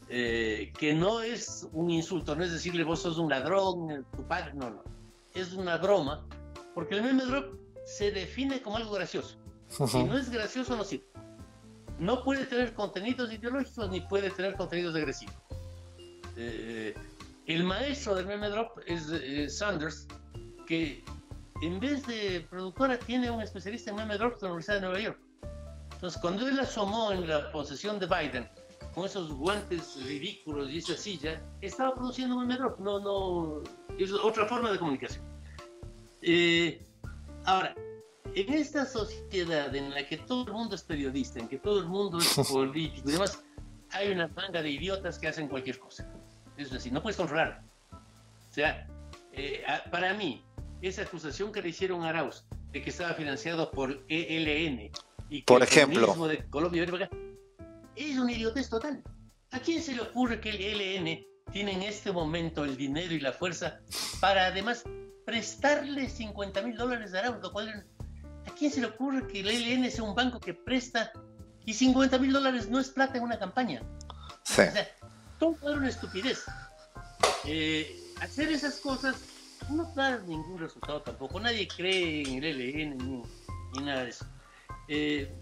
Que no es un insulto, no es decirle vos sos un ladrón, tu padre, no. Es una broma, porque el meme drop se define como algo gracioso. Si no es gracioso, no sirve. No puede tener contenidos ideológicos ni puede tener contenidos agresivos. El maestro del meme drop es Sanders, que en vez de productora tiene un especialista en meme drops de la Universidad de Nueva York. Entonces, cuando él asomó en la posesión de Biden con esos guantes ridículos y esa silla, estaba produciendo un meme drop. No, es otra forma de comunicación. Ahora, en esta sociedad en la que todo el mundo es periodista, en que todo el mundo es político y demás, hay una manga de idiotas que hacen cualquier cosa. Es decir, no puedes controlarlo. O sea, para mí, esa acusación que le hicieron a Arauz de que estaba financiado por ELN y que por el ejemplo, comunismo de Colombia es una idiotez total. ¿A quién se le ocurre que el ELN tiene en este momento el dinero y la fuerza para además prestarle $50,000 a Arauz? Lo cual, ¿a quién se le ocurre que el ELN sea un banco que presta y $50,000 no es plata en una campaña? sí. O sea, todo era una estupidez. Hacer esas cosas no da ningún resultado tampoco. Nadie cree en el ELN ni nada de eso.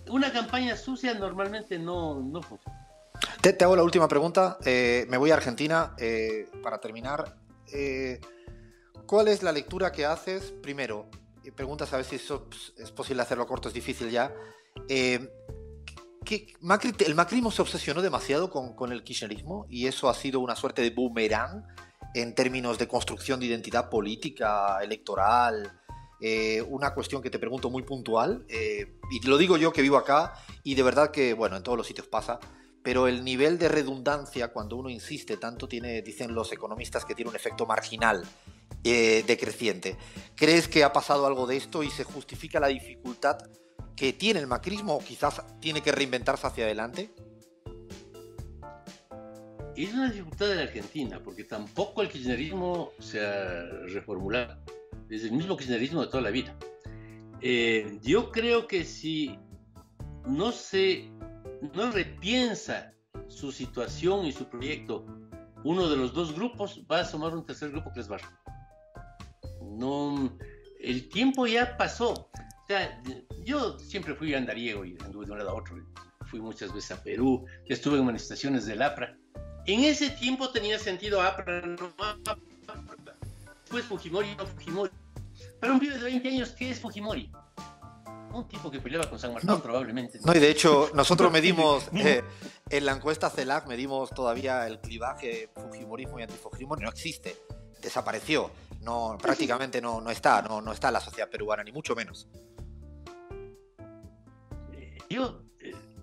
Una campaña sucia normalmente no funciona. Te hago la última pregunta. Me voy a Argentina para terminar. ¿Cuál es la lectura que haces? Primero, preguntas a ver si eso es posible hacerlo corto, es difícil ya. El macrismo se obsesionó demasiado con el kirchnerismo y eso ha sido una suerte de boomerang en términos de construcción de identidad política, electoral. Una cuestión que te pregunto muy puntual, y lo digo yo que vivo acá y de verdad que, bueno, en todos los sitios pasa, pero el nivel de redundancia cuando uno insiste tanto dicen los economistas que tiene un efecto marginal decreciente. ¿Crees que ha pasado algo de esto y se justifica la dificultad que tiene el macrismo o quizás tiene que reinventarse hacia adelante? Es una dificultad de la Argentina, porque tampoco el kirchnerismo se ha reformulado. Es el mismo kirchnerismo de toda la vida. Yo creo que si no repiensa su situación y su proyecto, uno de los dos grupos va a sumar un tercer grupo que es Barra. No, el tiempo ya pasó. O sea, yo siempre fui andariego y anduve de un lado a otro. Fui muchas veces a Perú, estuve en manifestaciones del APRA. En ese tiempo tenía sentido APRA, no APRA. Después Fujimori, no Fujimori. Para un pibe de 20 años, ¿qué es Fujimori? Un tipo que peleaba con San Martín, probablemente. No, y de hecho, nosotros medimos, en la encuesta CELAC, medimos todavía el clivaje fujimorismo y antifujimorismo. No existe, desapareció. No, prácticamente no está en la sociedad peruana, ni mucho menos. Yo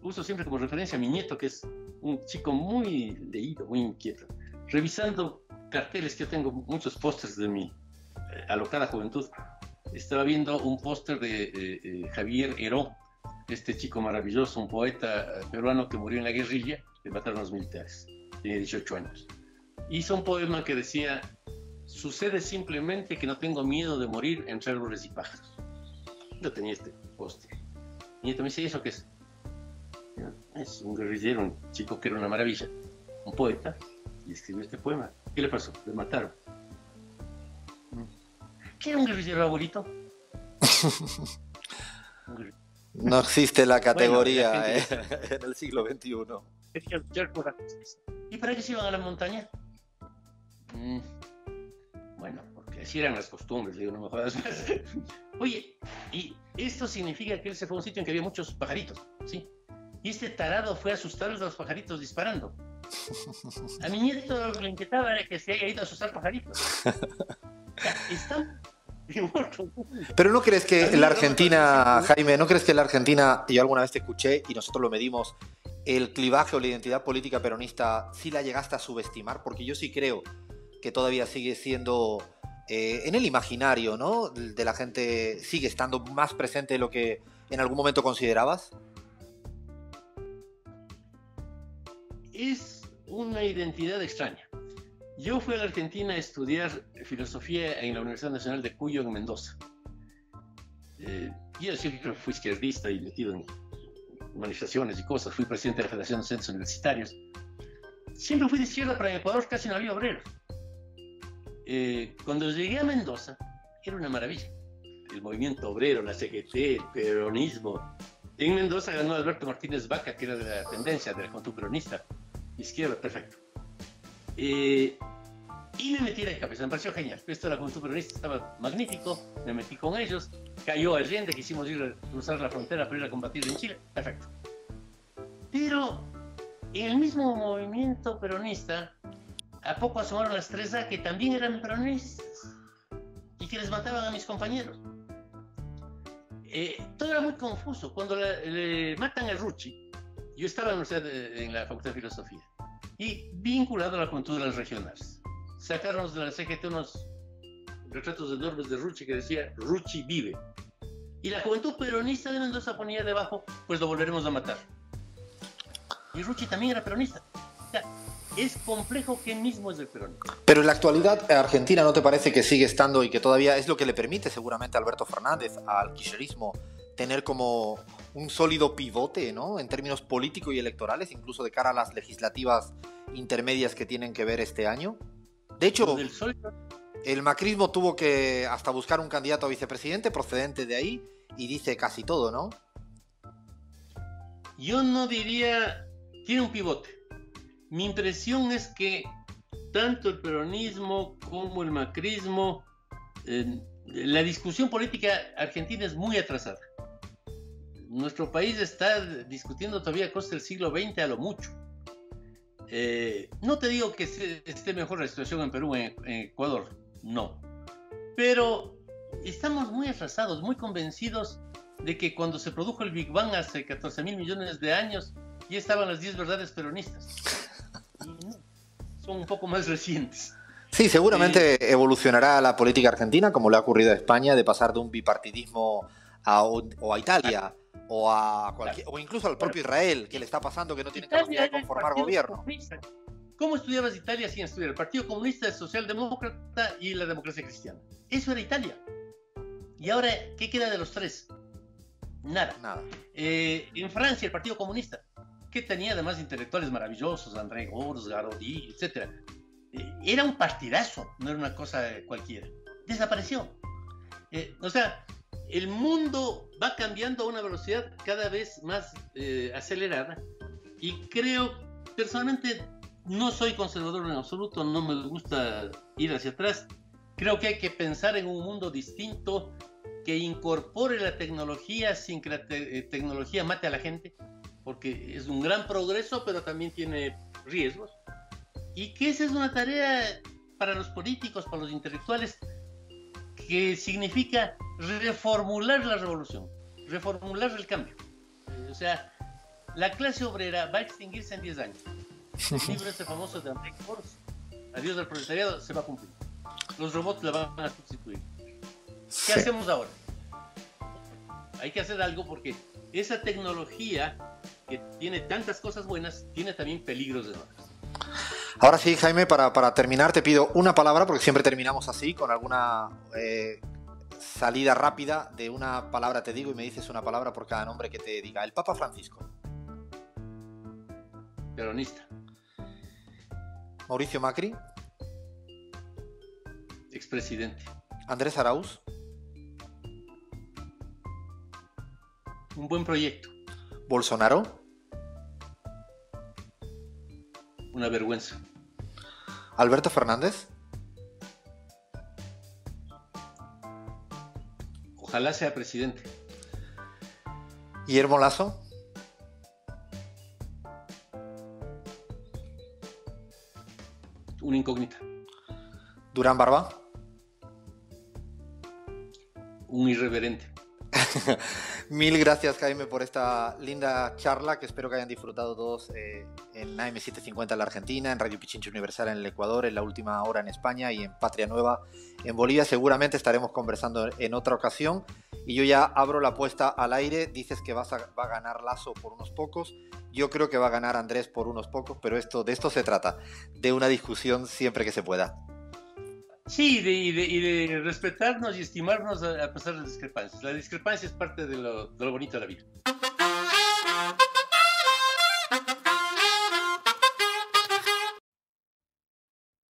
uso siempre como referencia a mi nieto, que es un chico muy leído, muy inquieto. Revisando carteles, que yo tengo muchos pósters de mi alocada juventud, estaba viendo un póster de Javier Heró, este chico maravilloso, un poeta peruano que murió en la guerrilla, le mataron los militares, tenía 18 años. Hizo un poema que decía: sucede simplemente que no tengo miedo de morir entre árboles y pájaros. Yo tenía este póster. Mi nieto me dice: ¿y eso qué es? Es un guerrillero, un chico que era una maravilla, un poeta, y escribió este poema. ¿Qué le pasó? Le mataron. ¿Qué era un guerrillero, abuelito? No existe la categoría, bueno, la gente en el siglo XXI. Quería luchar por la justicia. ¿Y para qué se iban a la montaña? Bueno, porque así eran las costumbres, digo, no me jodas más. Oye, y Esto significa que él se fue a un sitio en que había muchos pajaritos, ¿sí? Y este tarado fue a asustar a los pajaritos disparando. A mi nieto lo que le inquietaba era que se haya ido a asustar pajaritos. O sea, están... Pero ¿no crees que en la Argentina, Jaime, no crees que en la Argentina, yo alguna vez te escuché y nosotros lo medimos, el clivaje o la identidad política peronista sí la llegaste a subestimar? Porque yo sí creo que todavía sigue siendo en el imaginario, ¿no?, de la gente, sigue estando más presente de lo que en algún momento considerabas. Es una identidad extraña. Yo fui a la Argentina a estudiar filosofía en la Universidad Nacional de Cuyo, en Mendoza. Yo siempre fui izquierdista y metido en manifestaciones y cosas. Fui presidente de la Federación de Centros Universitarios. Siempre fui de izquierda, pero en Ecuador casi no había obreros. Cuando llegué a Mendoza, era una maravilla. El movimiento obrero, la CGT, el peronismo. En Mendoza ganó Alberto Martínez Vaca, que era de la tendencia, de la Juventud Peronista. Izquierda, perfecto. Y me metí en la cabeza, me pareció genial. Esto de la Juventud Peronista estaba magnífico, me metí con ellos. Cayó Allende, quisimos ir a cruzar la frontera para ir a combatir en Chile, perfecto. Pero en el mismo movimiento peronista, a poco asomaron las 3A que también eran peronistas y que les mataban a mis compañeros. Todo era muy confuso. Cuando le matan a Rucci, yo estaba en la Facultad de Filosofía y vinculado a la Juventud de las Regionales. Sacaron de la CGT unos retratos enormes de Rucci que decía Rucci vive. Y la Juventud Peronista de Mendoza ponía debajo, pues lo volveremos a matar. Y Rucci también era peronista. O sea, es complejo que mismo es el peronismo. Pero en la actualidad, Argentina, ¿no te parece que sigue estando y que todavía es lo que le permite seguramente a Alberto Fernández, al kirchnerismo, tener como un sólido pivote, ¿no?, en términos políticos y electorales, incluso de cara a las legislativas intermedias que tienen que ver este año? De hecho, el macrismo tuvo que hasta buscar un candidato a vicepresidente procedente de ahí y dice casi todo, ¿no? Yo no diría tiene un pivote. Mi impresión es que tanto el peronismo como el macrismo, la discusión política argentina es muy atrasada. Nuestro país está discutiendo todavía cosas del siglo XX a lo mucho. No te digo que esté mejor la situación en Perú, en Ecuador, no. Pero estamos muy atrasados, muy convencidos de que cuando se produjo el Big Bang hace 14.000 millones de años, ya estaban las 10 verdades peronistas. Y no, son un poco más recientes. Sí, seguramente evolucionará la política argentina, como le ha ocurrido a España, de pasar de un bipartidismo o a Italia, o a cualquier, o incluso al propio Israel, que le está pasando que no tiene capacidad de conformar gobierno. Comunista. ¿Cómo estudiabas Italia sin estudiar? El Partido Comunista, el Socialdemócrata y la Democracia Cristiana. Eso era Italia. Y ahora, ¿qué queda de los tres? Nada. En Francia, el Partido Comunista, que tenía además intelectuales maravillosos, André Gors, Garodi, etc. Era un partidazo, no era una cosa cualquiera. Desapareció. O sea, el mundo va cambiando a una velocidad cada vez más acelerada, y creo, personalmente, no soy conservador en absoluto, no me gusta ir hacia atrás. Creo que hay que pensar en un mundo distinto que incorpore la tecnología sin que la tecnología mate a la gente, porque es un gran progreso, pero también tiene riesgos. Y que esa es una tarea para los políticos, para los intelectuales, que significa reformular la revolución, reformular el cambio. O sea, la clase obrera va a extinguirse en 10 años. El libro este famoso de André Gors, Adiós al proletariado, se va a cumplir. Los robots la van a sustituir. ¿Qué hacemos ahora? Hay que hacer algo, porque esa tecnología que tiene tantas cosas buenas, tiene también peligros enormes. Ahora sí, Jaime, para terminar te pido una palabra, porque siempre terminamos así, con alguna salida rápida de una palabra. Te digo y me dices una palabra por cada nombre que te diga. El Papa Francisco. Peronista. Mauricio Macri. Expresidente. Andrés Arauz. Un buen proyecto. Bolsonaro. Una vergüenza. Alberto Fernández. Ojalá sea presidente. Guillermo Lasso. Una incógnita. Durán Barba. Un irreverente. Mil gracias, Jaime, por esta linda charla que espero que hayan disfrutado todos en AM750 en la Argentina, en Radio Pichincha Universal en el Ecuador, en La Última Hora en España y en Patria Nueva en Bolivia. Seguramente estaremos conversando en otra ocasión y yo ya abro la apuesta al aire. Dices que va a ganar Lasso por unos pocos. Yo creo que va a ganar Andrés por unos pocos, pero de esto se trata, de una discusión siempre que se pueda. Sí, y de respetarnos y estimarnos a pesar de las discrepancias. La discrepancia es parte de lo bonito de la vida.